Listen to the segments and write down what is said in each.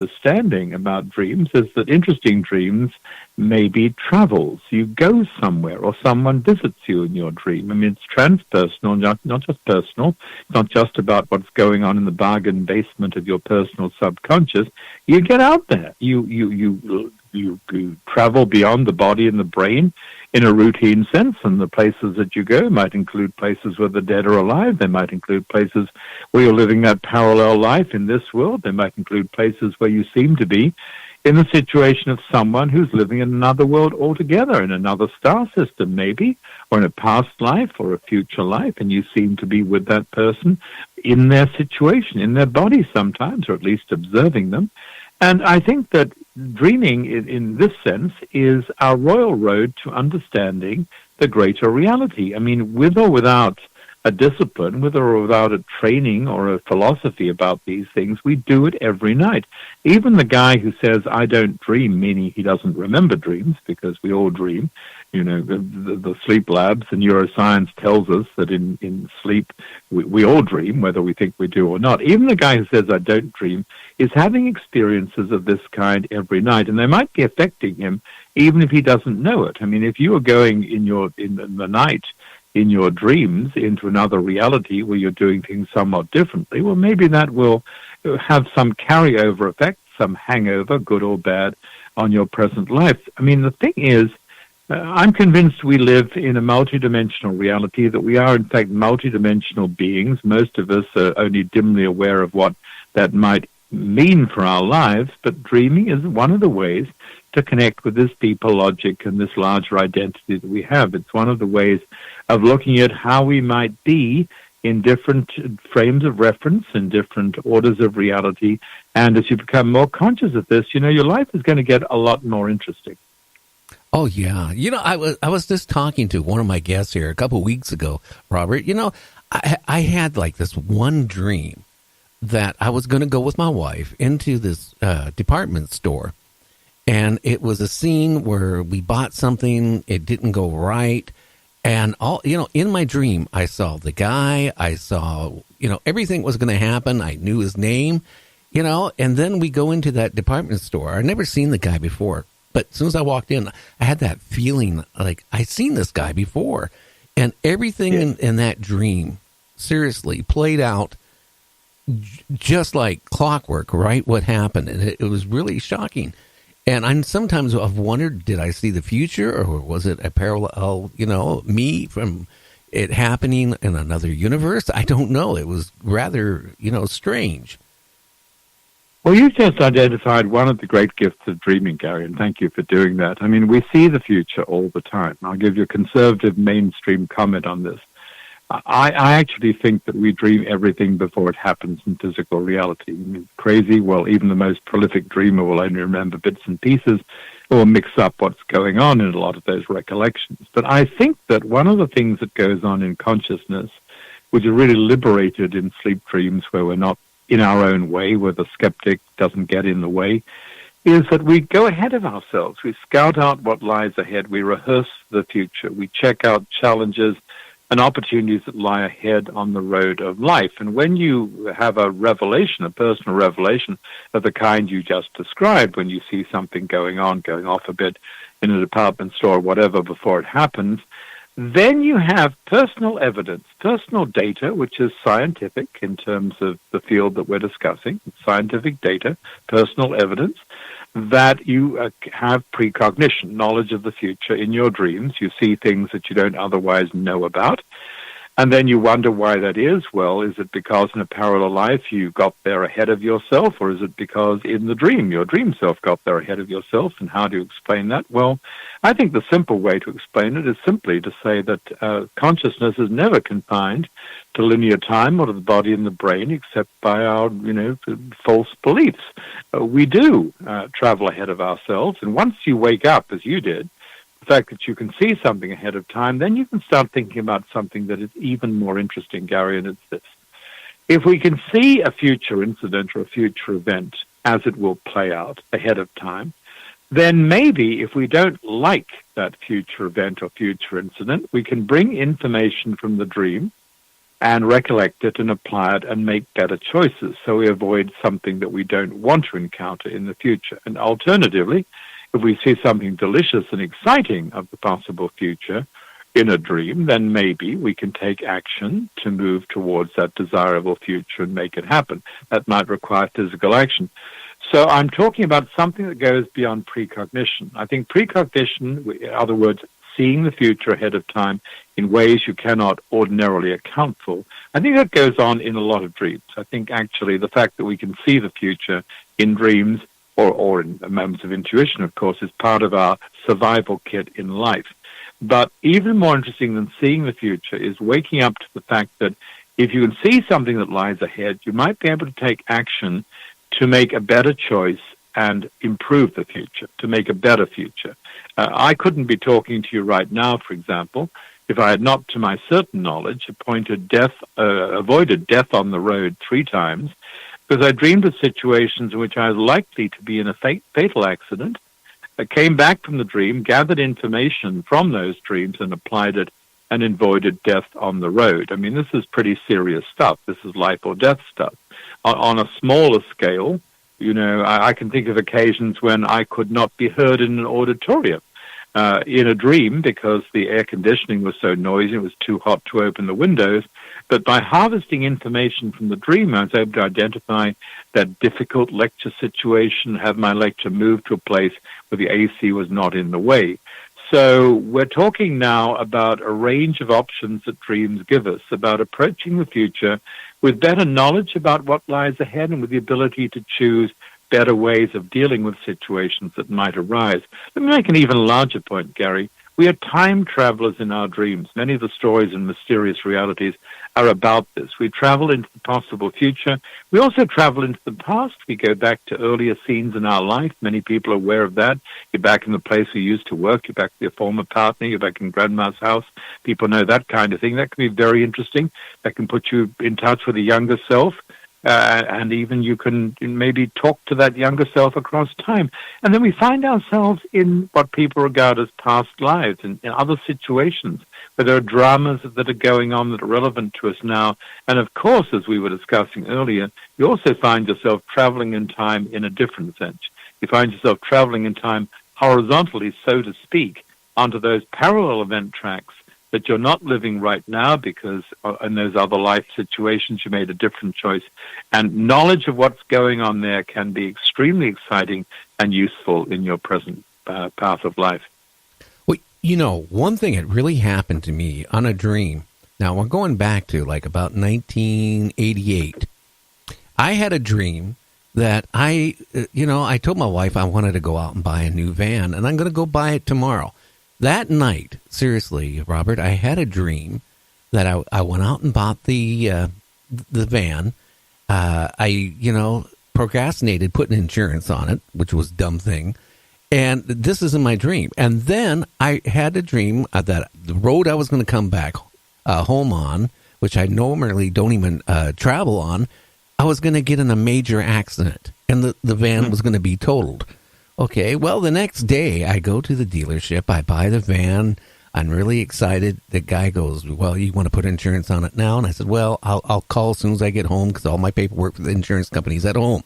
understanding about dreams is that interesting dreams may be travels. You go somewhere or someone visits you in your dream. I mean, it's transpersonal, not just personal. It's not just about what's going on in the bargain basement of your personal subconscious. You get out there. You travel beyond the body and the brain in a routine sense, and the places that you go might include places where the dead are alive. They might include places where you're living that parallel life in this world. They might include places where you seem to be in the situation of someone who's living in another world altogether, in another star system maybe, or in a past life or a future life, and you seem to be with that person in their situation, in their body sometimes, or at least observing them. And I think that dreaming, in this sense, is our royal road to understanding the greater reality. I mean, with or without a discipline, with or without a training or a philosophy about these things, we do it every night. Even the guy who says, I don't dream, meaning he doesn't remember dreams, because we all dream. You know, the sleep labs and neuroscience tells us that in sleep, we all dream, whether we think we do or not. Even the guy who says, I don't dream, is having experiences of this kind every night, and they might be affecting him even if he doesn't know it. I mean, if you are going in the night, in your dreams, into another reality where you're doing things somewhat differently, well, maybe that will have some carryover effect, some hangover, good or bad, on your present life. I mean, the thing is, I'm convinced we live in a multidimensional reality, that we are, in fact, multidimensional beings. Most of us are only dimly aware of what that might mean for our lives, but dreaming is one of the ways to connect with this deeper logic and this larger identity that we have. It's one of the ways of looking at how we might be in different frames of reference, in different orders of reality. And as you become more conscious of this, you know, your life is going to get a lot more interesting. Oh, yeah. You know, I was just talking to one of my guests here a couple of weeks ago, Robert. You know, I had like this one dream that I was going to go with my wife into this department store. And it was a scene where we bought something, it didn't go right. And in my dream, I saw the guy, I saw, everything was going to happen. I knew his name, and then we go into that department store. I'd never seen the guy before, but as soon as I walked in, I had that feeling like I'd seen this guy before. And everything in that dream, seriously, played out just like clockwork, right? What happened. And it was really shocking. And sometimes I've wondered, did I see the future, or was it a parallel, me from it happening in another universe? I don't know. It was rather, strange. Well, you've just identified one of the great gifts of dreaming, Gary, and thank you for doing that. I mean, we see the future all the time. I'll give you a conservative mainstream comment on this. I actually think that we dream everything before it happens in physical reality. I mean, crazy. Well, even the most prolific dreamer will only remember bits and pieces or mix up what's going on in a lot of those recollections. But I think that one of the things that goes on in consciousness, which is really liberated in sleep dreams where we're not in our own way, where the skeptic doesn't get in the way, is that we go ahead of ourselves. We scout out what lies ahead. We rehearse the future. We check out challenges and opportunities that lie ahead on the road of life. And when you have a revelation, a personal revelation of the kind you just described, when you see something going off a bit in a department store or whatever before it happens, then you have personal evidence, personal data, which is scientific in terms of the field that we're discussing, scientific data, personal evidence, that you have precognition, knowledge of the future in your dreams. You see things that you don't otherwise know about. And then you wonder why that is. Well, is it because in a parallel life you got there ahead of yourself, or is it because in the dream, your dream self got there ahead of yourself? And how do you explain that? Well, I think the simple way to explain it is simply to say that consciousness is never confined to linear time or to the body and the brain, except by our, false beliefs. We do travel ahead of ourselves. And once you wake up, as you did, the fact that you can see something ahead of time, then you can start thinking about something that is even more interesting, Gary, and it's this. If we can see a future incident or a future event as it will play out ahead of time, then maybe if we don't like that future event or future incident, we can bring information from the dream and recollect it and apply it and make better choices so we avoid something that we don't want to encounter in the future. And alternatively, if we see something delicious and exciting of the possible future in a dream, then maybe we can take action to move towards that desirable future and make it happen. That might require physical action. So I'm talking about something that goes beyond precognition. I think precognition, in other words, seeing the future ahead of time in ways you cannot ordinarily account for, I think that goes on in a lot of dreams. I think actually the fact that we can see the future in dreams or in moments of intuition, of course, is part of our survival kit in life. But even more interesting than seeing the future is waking up to the fact that if you can see something that lies ahead, you might be able to take action to make a better choice and improve the future, to make a better future. I couldn't be talking to you right now, for example, if I had not, to my certain knowledge, avoided death on the road 3 times, because I dreamed of situations in which I was likely to be in a fatal accident. I came back from the dream, gathered information from those dreams and applied it and avoided death on the road. I mean, this is pretty serious stuff. This is life or death stuff. On a smaller scale, I can think of occasions when I could not be heard in an auditorium in a dream because the air conditioning was so noisy, it was too hot to open the windows. But by harvesting information from the dream, I was able to identify that difficult lecture situation, have my lecture moved to a place where the AC was not in the way. So we're talking now about a range of options that dreams give us, about approaching the future with better knowledge about what lies ahead and with the ability to choose better ways of dealing with situations that might arise. Let me make an even larger point, Gary. We are time travelers in our dreams. Many of the stories and mysterious realities are about this. We travel into the possible future. We also travel into the past. We go back to earlier scenes in our life. Many people are aware of that. You're back in the place you used to work. You're back with your former partner. You're back in grandma's house. People know that kind of thing. That can be very interesting. That can put you in touch with a younger self. And even you can maybe talk to that younger self across time. And then we find ourselves in what people regard as past lives, in other situations, where there are dramas that are going on that are relevant to us now. And of course, as we were discussing earlier, you also find yourself traveling in time in a different sense. You find yourself traveling in time horizontally, so to speak, onto those parallel event tracks that you're not living right now because in those other life situations you made a different choice. And knowledge of what's going on there can be extremely exciting and useful in your present path of life. Well, one thing that really happened to me on a dream, now we're going back to like about 1988. I had a dream that I told my wife I wanted to go out and buy a new van, and I'm going to go buy it tomorrow. That night, seriously, Robert, I had a dream that I went out and bought the van. I procrastinated putting insurance on it, which was a dumb thing. And this is in my dream. And then I had a dream that the road I was going to come back home on, which I normally don't even travel on, I was going to get in a major accident, and the van was going to be totaled. Okay, well, the next day I go to the dealership, I buy the van, I'm really excited. The guy goes, well, you want to put insurance on it now? And I said, well, I'll call as soon as I get home because all my paperwork for the insurance company's at home.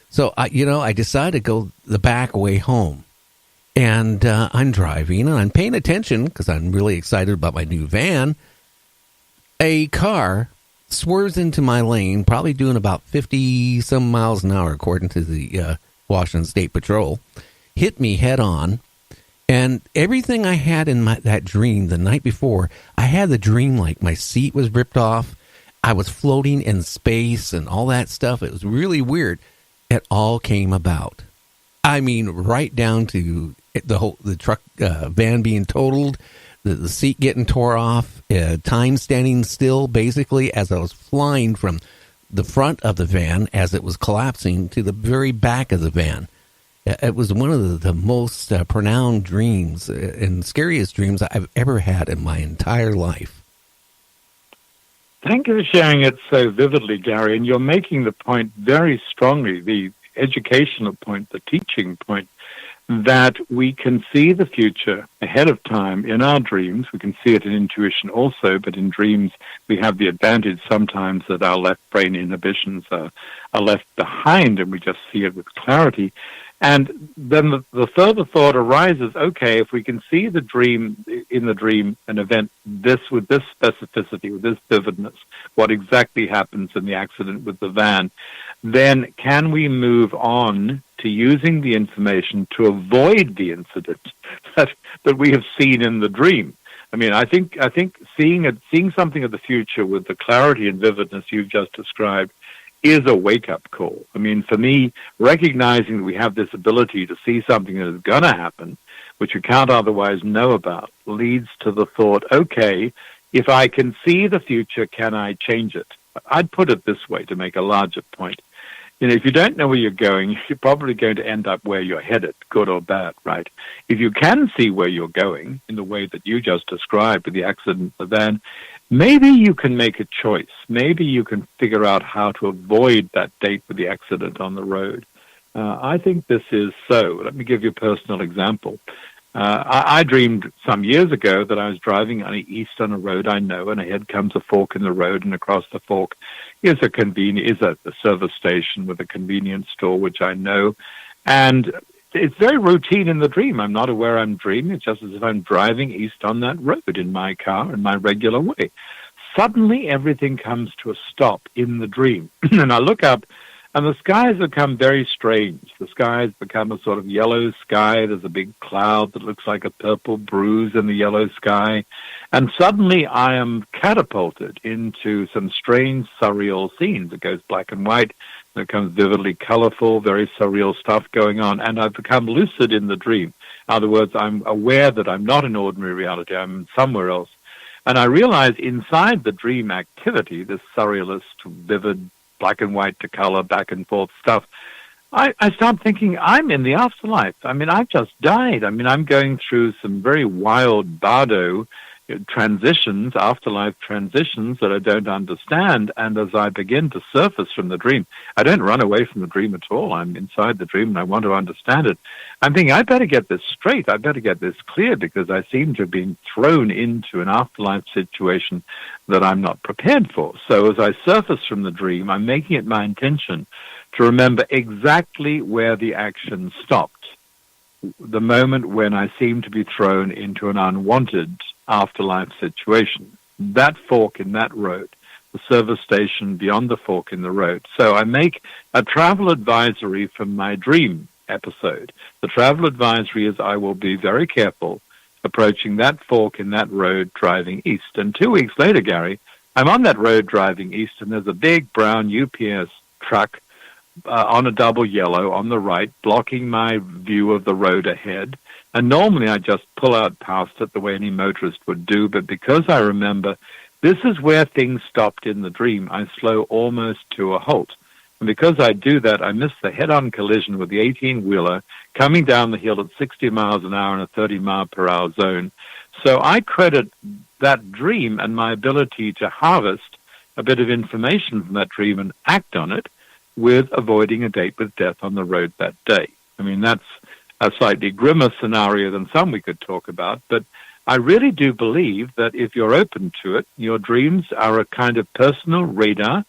So, I decided to go the back way home. And I'm driving and I'm paying attention because I'm really excited about my new van. A car swerves into my lane, probably doing about 50 some miles an hour, according to the Washington State Patrol, hit me head on. And everything I had in that dream the night before, I had the dream like my seat was ripped off. I was floating in space and all that stuff. It was really weird. It all came about. I mean, right down to the truck van being totaled, the seat getting tore off, time standing still, basically, as I was flying from the front of the van as it was collapsing to the very back of the van. It was one of the most pronounced dreams and scariest dreams I've ever had in my entire life. Thank you for sharing it so vividly, Gary. And you're making the point very strongly, the educational point, the teaching point. that we can see the future ahead of time in our dreams. We can see it in intuition also, but in dreams we have the advantage sometimes that our left brain inhibitions are left behind and we just see it with clarity. And then the further thought arises, okay, if we can see the dream, in the dream, an event with this specificity, with this vividness, what exactly happens in the accident with the van, then can we move on to using the information to avoid the incident that we have seen in the dream? I mean, I think seeing something of the future with the clarity and vividness you've just described is a wake-up call. I mean, for me, recognizing that we have this ability to see something that is going to happen, which we can't otherwise know about, leads to the thought, okay, if I can see the future, can I change it? I'd put it this way to make a larger point. You know, if you don't know where you're going, you're probably going to end up where you're headed, good or bad, right? If you can see where you're going in the way that you just described with the accident, the van, maybe you can make a choice. Maybe you can figure out how to avoid that date with the accident on the road. I think this is so. Let me give you a personal example. I dreamed some years ago that I was driving east on a road I know, and ahead comes a fork in the road, and across the fork is a service station with a convenience store, which I know. And it's very routine in the dream. I'm not aware I'm dreaming. It's just as if I'm driving east on that road in my car in my regular way. Suddenly, everything comes to a stop in the dream. And I look up, and the skies become very strange. The skies become a sort of yellow sky. There's a big cloud that looks like a purple bruise in the yellow sky. And suddenly I am catapulted into some strange, surreal scenes. It goes black and white. And it becomes vividly colorful, very surreal stuff going on. And I've become lucid in the dream. In other words, I'm aware that I'm not in ordinary reality. I'm somewhere else. And I realize inside the dream activity, this surrealist, vivid, black and white to color, back and forth stuff, I start thinking I'm in the afterlife. I mean, I've just died. I mean, I'm going through some very wild bardo transitions, afterlife transitions that I don't understand. And as I begin to surface from the dream, I don't run away from the dream at all. I'm inside the dream and I want to understand it. I'm thinking, I better get this straight. I better get this clear because I seem to have been thrown into an afterlife situation that I'm not prepared for. So as I surface from the dream, I'm making it my intention to remember exactly where the action stopped, the moment when I seem to be thrown into an unwanted afterlife situation. That fork in that road, the service station beyond the fork in the road. So I make a travel advisory from my dream episode. The travel advisory is I will be very careful approaching that fork in that road driving east. And 2 weeks later, Gary, I'm on that road driving east, and there's a big brown UPS truck on a double yellow on the right, blocking my view of the road ahead. And normally I just pull out past it the way any motorist would do, but because I remember this is where things stopped in the dream, I slow almost to a halt. And because I do that, I miss the head-on collision with the 18-wheeler coming down the hill at 60 miles an hour in a 30-mile-per-hour zone. So I credit that dream and my ability to harvest a bit of information from that dream and act on it with avoiding a date with death on the road that day. I mean, that's a slightly grimmer scenario than some we could talk about, but I really do believe that if you're open to it, your dreams are a kind of personal radar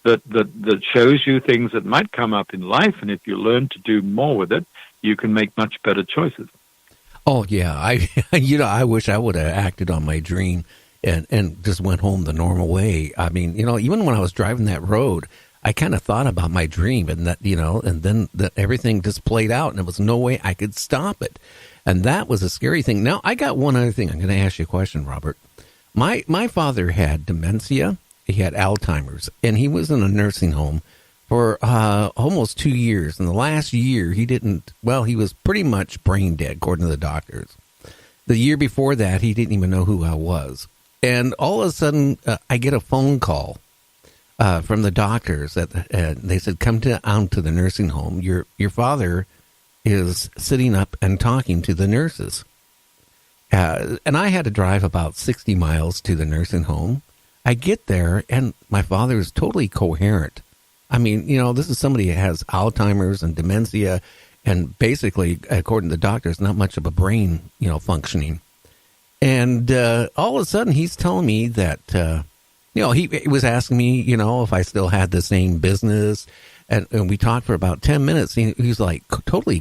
that shows you things that might come up in life, and if you learn to do more with it, you can make much better choices. Oh yeah, I wish I would have acted on my dream and just went home the normal way. I mean, even when I was driving that road, I kind of thought about my dream and that, and then that everything just played out and there was no way I could stop it. And that was a scary thing. Now, I got one other thing. I'm going to ask you a question, Robert. My father had dementia. He had Alzheimer's, and he was in a nursing home for almost 2 years. In the last year, he was pretty much brain dead, according to the doctors. The year before that, he didn't even know who I was. And all of a sudden, I get a phone call from the doctors that they said, come down to the nursing home. Your father is sitting up and talking to the nurses. And I had to drive about 60 miles to the nursing home. I get there, and my father is totally coherent. I mean, this is somebody who has Alzheimer's and dementia, and basically, according to the doctors, not much of a brain, functioning. And all of a sudden, he's telling me that, he was asking me, if I still had the same business. And we talked for about 10 minutes. He was like totally